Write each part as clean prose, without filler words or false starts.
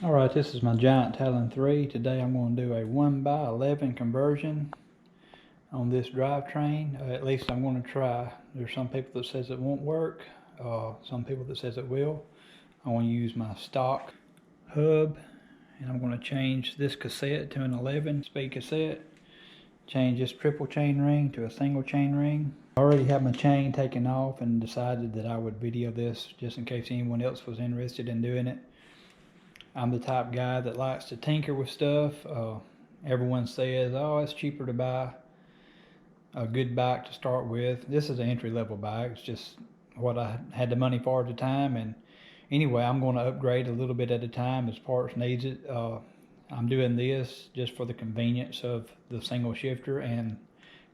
Alright, this is my giant Talon 3. Today I'm going to do a 1x11 conversion on this drivetrain. At least I'm going to try. There's some people that says it won't work, some people that says it will. I want to use my stock hub, and I'm going to change this cassette to an 11-speed cassette. Change this triple chain ring to a single chain ring. I already have my chain taken off and decided that I would video this just in case anyone else was interested in doing it. I'm the type of guy that likes to tinker with stuff. Everyone says, oh, it's cheaper to buy a good bike to start with. This is an entry-level bike. It's just what I had the money for at the time. And anyway, I'm going to upgrade a little bit at a time as parts needs it. I'm doing this just for the convenience of the single shifter and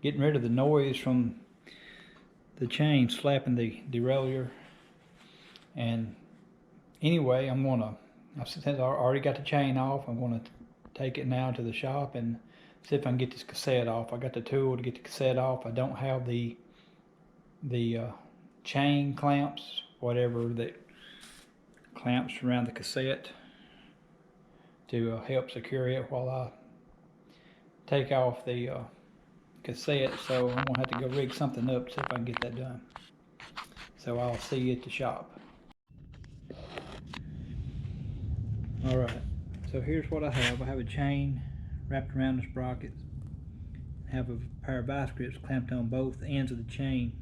getting rid of the noise from the chain slapping the derailleur. And anyway, since I already got the chain off, I'm going to take it now to the shop and see if I can get this cassette off. I got the tool to get the cassette off. I don't have the chain clamps, whatever that clamps around the cassette to help secure it while I take off the cassette. So I'm going to have to go rig something up to see if I can get that done. So I'll see you at the shop. Alright, so here's what I have. I have a chain wrapped around the sprocket. I have a pair of vice grips clamped on both ends of the chain.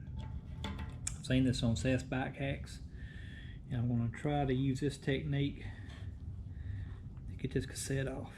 I've seen this on Seth's Bike Hacks, and I'm going to try to use this technique to get this cassette off.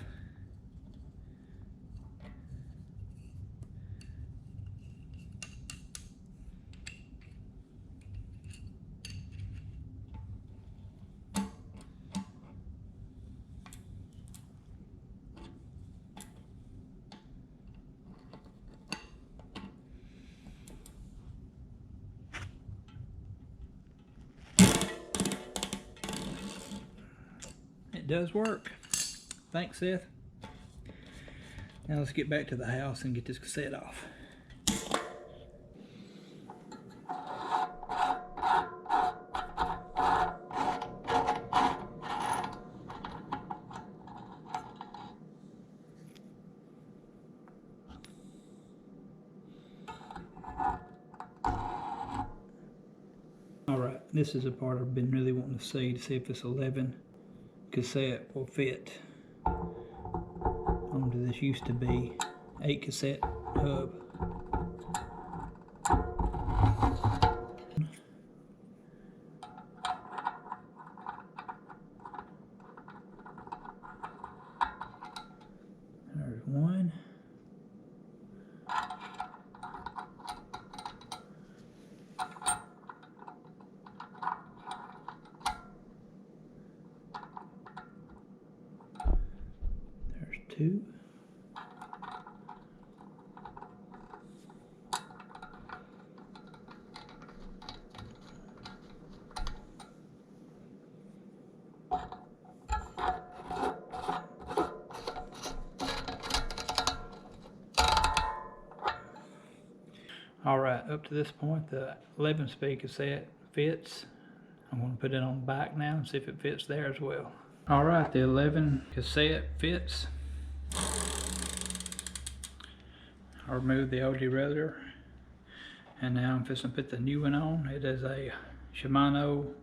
It does work. Thanks, Seth. Now let's get back to the house and get this cassette off. Alright, this is the part I've been really wanting to see if this 11 cassette will fit onto this used to be 8 cassette hub. There's one. There's two. Alright, up to this point the 11-speed cassette fits. I'm going to put it on the back now and see if it fits there as well. Alright, the 11 cassette fits. I removed the old derailleur, and now I'm fixing to put the new one on. It is a Shimano,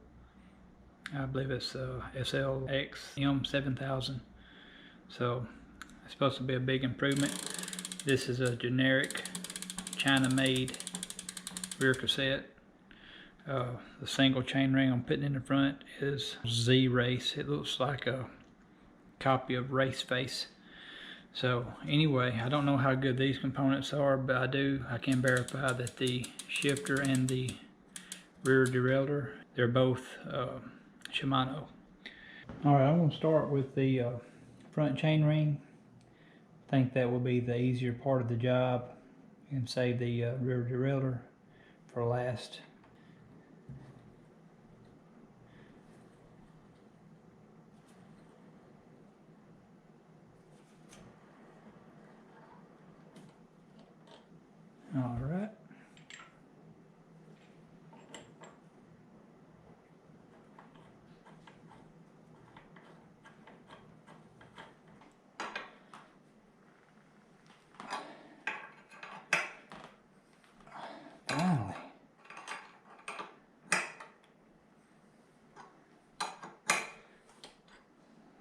I believe it's SLX M7000. So it's supposed to be a big improvement. This is a generic China-made rear cassette. The single chain ring I'm putting in the front is Z-Race. It looks like a copy of Race Face. So anyway, I don't know how good these components are, but I can verify that the shifter and the rear derailleur, they're both Shimano. Alright, I'm going to start with the front chain ring. I think that will be the easier part of the job, and save the rear derailleur for last. All right. Finally.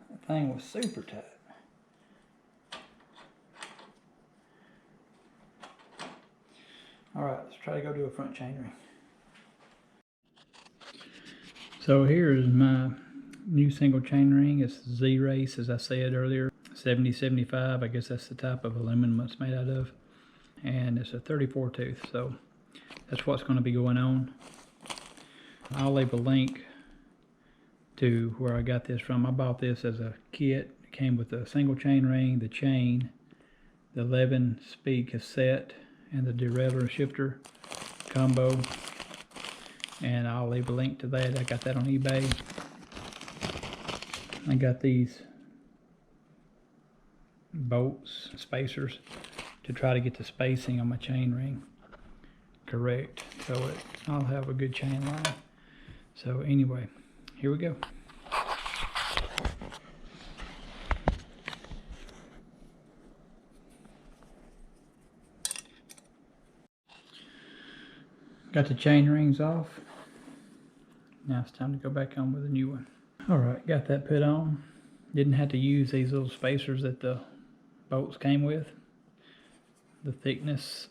That thing was super tight. Alright, let's try to go do a front chainring. So here is my new single chainring. It's Z-Race, as I said earlier. 7075, I guess that's the type of aluminum it's made out of. And it's a 34 tooth, so that's what's going to be going on. I'll leave a link to where I got this from. I bought this as a kit. It came with a single chainring, the chain, the 11-speed cassette, and the derailleur shifter combo. And I'll leave a link to that. I got that on eBay. I got these bolts, spacers, to try to get the spacing on my chain ring correct, so I'll have a good chain line. So anyway, here we go. Got the chain rings off. Now it's time to go back on with a new one. Alright, got that put on. Didn't have to use these little spacers that the bolts came with. The thickness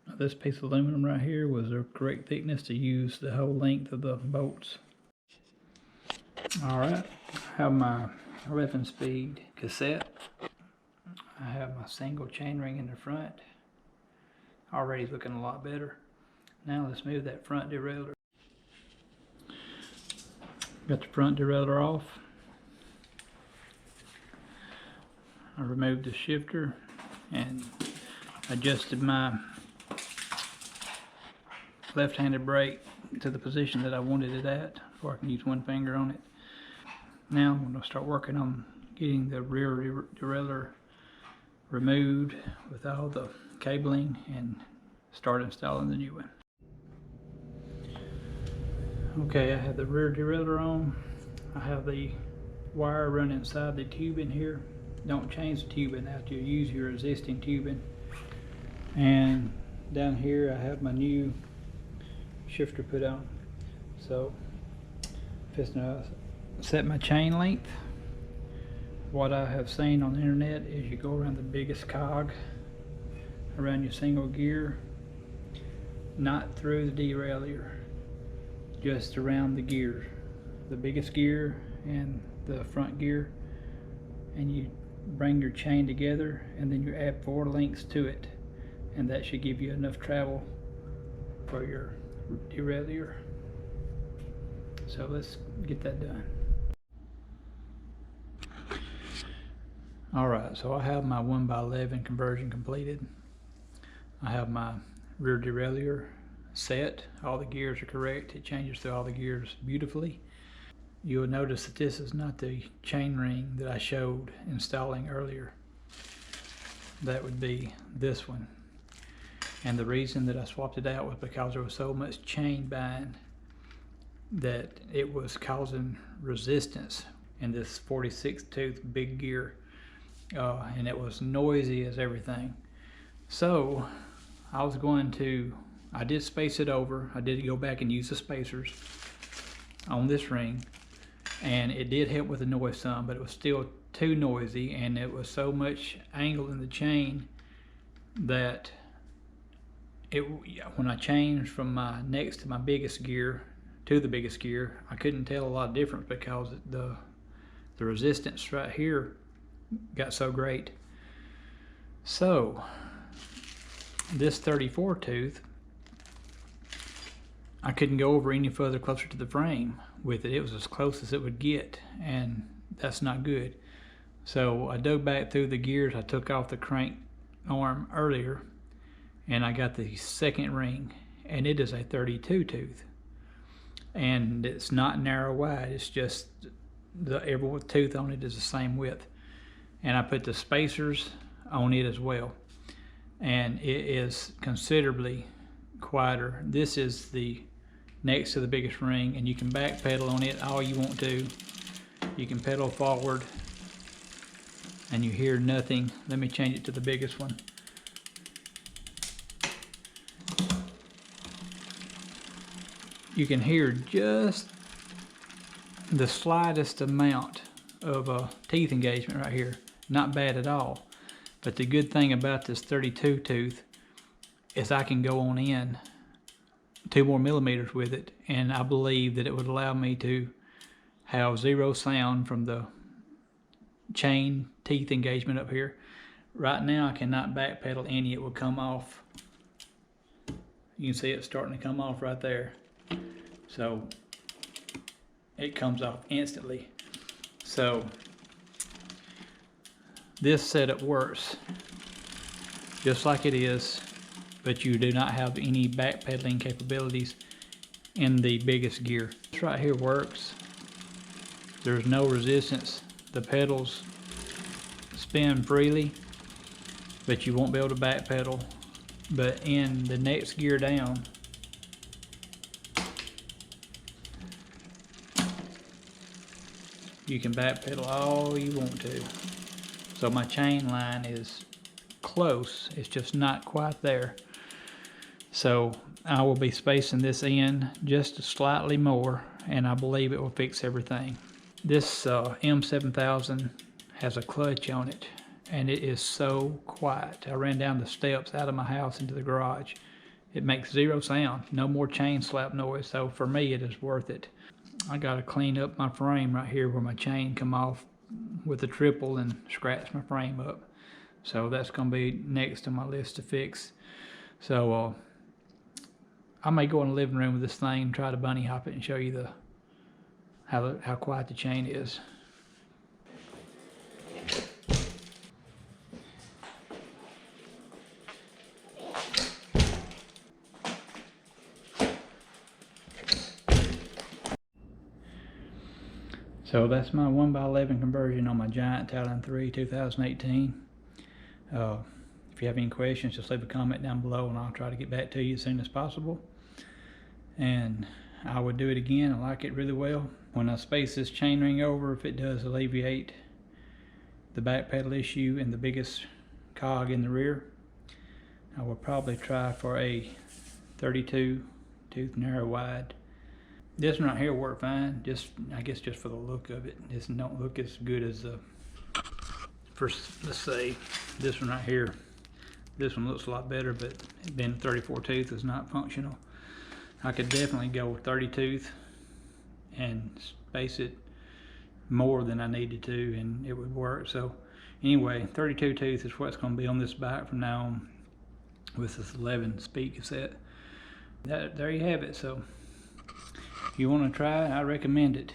of this piece of aluminum right here was the correct thickness to use the whole length of the bolts. Alright, I have my 11-speed cassette. I have my single chainring in the front. Already looking a lot better. Now let's move that front derailleur. Got the front derailleur off. I removed the shifter and adjusted my left-handed brake to the position that I wanted it at, so I can use one finger on it. Now I'm going to start working on getting the rear derailleur removed with all the cabling and start installing the new one. Okay, I have the rear derailleur on. I have the wire running inside the tubing here. Don't change the tubing out, you'll use your existing tubing. And down here I have my new shifter put on. So just set my chain length. What I have seen on the internet is you go around the biggest cog around your single gear, not through the derailleur, just around the gears, the biggest gear and the front gear, and you bring your chain together and then you add 4 links to it, and that should give you enough travel for your derailleur. So let's get that done. Alright, so I have my 1x11 conversion completed. I have my rear derailleur set. All the gears are correct. It changes through all the gears beautifully. You'll notice that this is not the chain ring that I showed installing earlier. That would be this one. And the reason that I swapped it out was because there was so much chain bind that it was causing resistance in this 46 tooth big gear, and it was noisy as everything. So I did space it over. I did go back and use the spacers on this ring, and it did help with the noise some, but it was still too noisy, and it was so much angle in the chain that when I changed from my next to my biggest gear to the biggest gear, I couldn't tell a lot of difference because the resistance right here got so great. So this 34 tooth, I couldn't go over any further closer to the frame with it. It was as close as it would get, and that's not good. So I dug back through the gears. I took off the crank arm earlier, and I got the second ring, and it is a 32 tooth. And it's not narrow wide, it's just every tooth on it is the same width. And I put the spacers on it as well, and it is considerably quieter. This is the next to the biggest ring, and you can back pedal on it all you want to. You can pedal forward and you hear nothing. Let me change it to the biggest one. you can hear just the slightest amount of a teeth engagement right here. Not bad at all. But the good thing about this 32 tooth is I can go on in 2 more millimeters with it, and I believe that it would allow me to have zero sound from the chain teeth engagement up here. Right now I cannot backpedal any, it will come off. You can see it starting to come off right there. So it comes off instantly. So this setup works just like it is, but you do not have any backpedaling capabilities in the biggest gear. This right here works. There's no resistance. The pedals spin freely, but you won't be able to backpedal. But in the next gear down, you can backpedal all you want to. So my chain line is close, it's just not quite there. So I will be spacing this in just slightly more, and I believe it will fix everything. This M7000 has a clutch on it, and it is so quiet. I ran down the steps out of my house into the garage. It makes zero sound, no more chain slap noise, so for me it is worth it. I gotta clean up my frame right here where my chain come off with the triple and scratch my frame up. So that's gonna be next on my list to fix. So I may go in the living room with this thing and try to bunny hop it and show you how quiet the chain is. So that's my 1x11 conversion on my giant Talon 3 2018. If you have any questions, just leave a comment down below and I'll try to get back to you as soon as possible. And I would do it again. I like it really well. When I space this chainring over, if it does alleviate the back pedal issue and the biggest cog in the rear, I will probably try for a 32 tooth narrow wide. This one right here worked fine, I guess just for the look of it. This don't look as good as the first. Let's say this one right here. This one looks a lot better, but being 34 tooth is not functional. I could definitely go with 30 tooth and space it more than I needed to, and it would work. So anyway, 32 tooth is what's going to be on this bike from now on with this 11 speed cassette. There you have it. So if you want to try it, I recommend it.